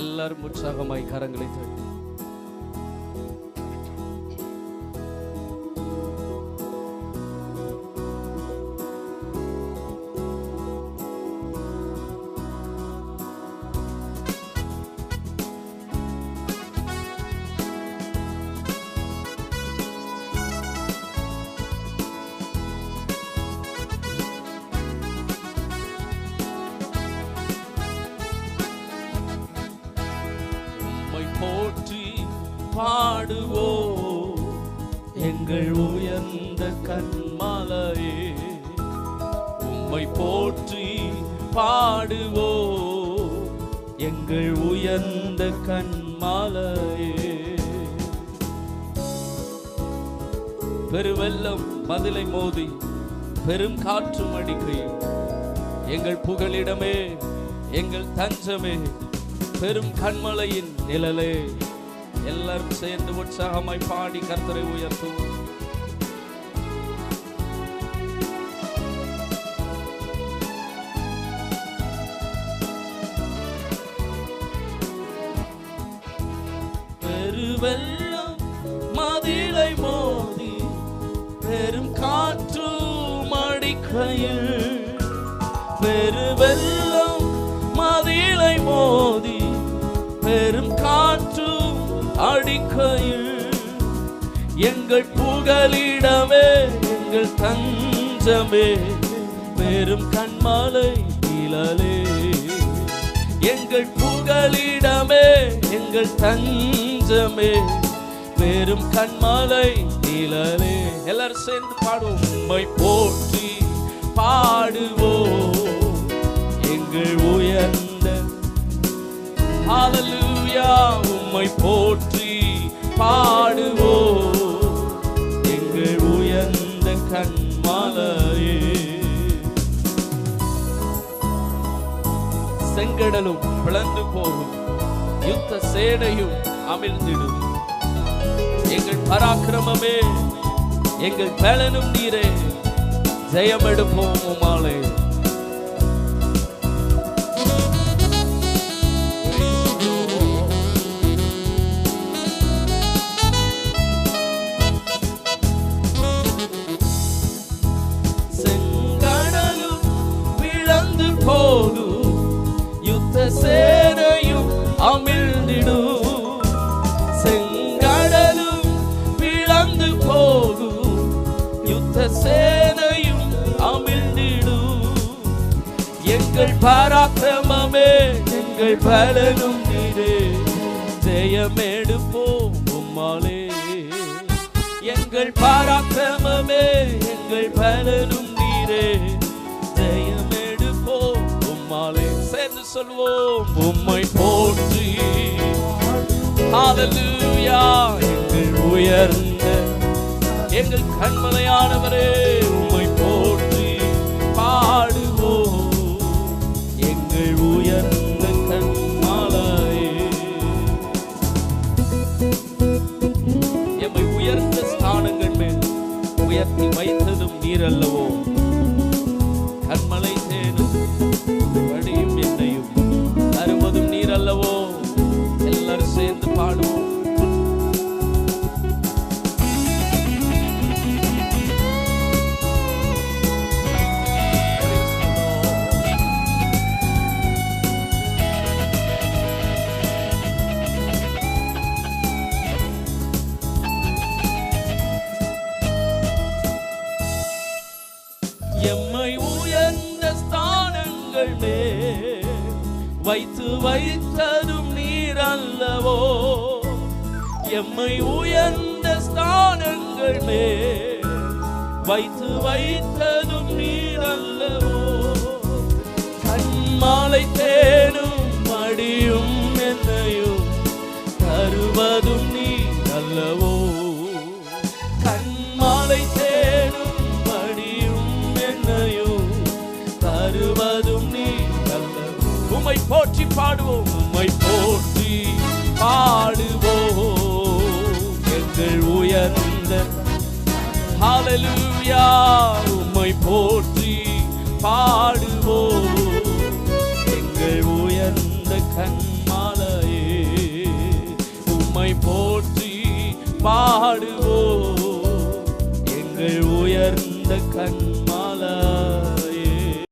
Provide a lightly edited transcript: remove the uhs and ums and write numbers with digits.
எல்லாரும் உற்சாகமாய் கரங்களை தட்டி போற்றி பாடுவோ எங்கள் உயர்ந்த கன்மலையே, உம்மை போற்றி பாடுவோ எங்கள் உயர்ந்த கன்மலையே. பெருவெள்ளம் மதிலை மோதி பெரும் காற்றும் அடிக்கையில் எங்கள் புகலிடமே எங்கள் தஞ்சமே பெரும் கன்மலையின் நிழலே. எல்லாரும் சேர்ந்து உற்சாகமாய் பாடி கர்த்தரை உயர்த்துவோம். பெருவெள்ளம் மதிலை மோதி பெரும் காற்றும் அடிக்கையில், பெருவெள்ளம் மதிலை மோதி பெரும் காற்றும் அடிக்கையில் எங்கள் புகலிடமே எங்கள் தஞ்சமே பெரும் கன்மலை நிழலே. எங்கள் புகலிடமே எங்கள் தஞ்சமே பெரும் கன்மலை நிழலே. எல்லாரும் சேர்ந்து பாடுவோம். உம்மை போற்றி பாடுவோம் எங்கள் உயர்ந்த ஹல்லேலூயா. உம்மை போற்றி பாடுவோம் எங்கள் உயர்ந்த கன்மலையே. செங்கடலும் பிளந்து போகும், யுத்த சேனையும் அமிழ்ந்திடும். எங்கள் பராக்கிரமமே எங்கள் பலனும் நீரே, ஜெயம் எடுப்போம் உம்மாலே. சேனையும் அமிழ்ந்திடும், செங்கடலும் பிளந்து போகும், யுத்த சேனையும் அமிழ்ந்திடும். எங்கள் பராக்கிரமமே எங்கள் பலனும் நீரே, ஜெயமெடுப்போம் உம்மாலே. எங்கள் பராக்கிரமமே எங்கள் பலனும் நீரே, ஜெயமெடுப்போம் உம்மாலே. சேர்ந்து சொல்வோம். உம்மை போற்றி ஹல்லேலூயா எங்கள் உயர்ந்த எங்கள் கன்மலையானவரே, உம்மை போற்றி பாடுவோம் எங்கள் உயர்ந்த கன்மலையே. எம்மை உயர்ந்த ஸ்தானங்கள் மேல் உயர்த்தி வைத்ததும் நீர் அல்லவோ. கன்மலை தேனும் வழியும் என்னையும் அருவதும் நீர் அல்லவோ. எல்லாரும் சேர்ந்து பாடுவோம். எம்மை உயர்ந்த ஸ்தானங்கள் மேல் வைத்து வைத்ததும் நீர் அல்லவோ. எம்மை உயர்ந்த ஸ்தானங்கள் மேல் வைத்து வைத்ததும் நீர் அல்லவோ. கன்மலை தேனும் மடியும் என்னையும் தருவதும் நீர் அல்லவோ. கன்மலை தேனும் தருவதும் நீர் அல்லவோ. உம்மை போற்றி பாடுவோம். உம்மை போற்றி பாடுவோம் எங்கள் உயர்ந்த ஹல்லேலூயா. உம்மை போற்றி பாடுவோம் எங்கள் உயர்ந்த கன்மலையே. பாடுவோம் எங்கள் உயர்ந்த கண்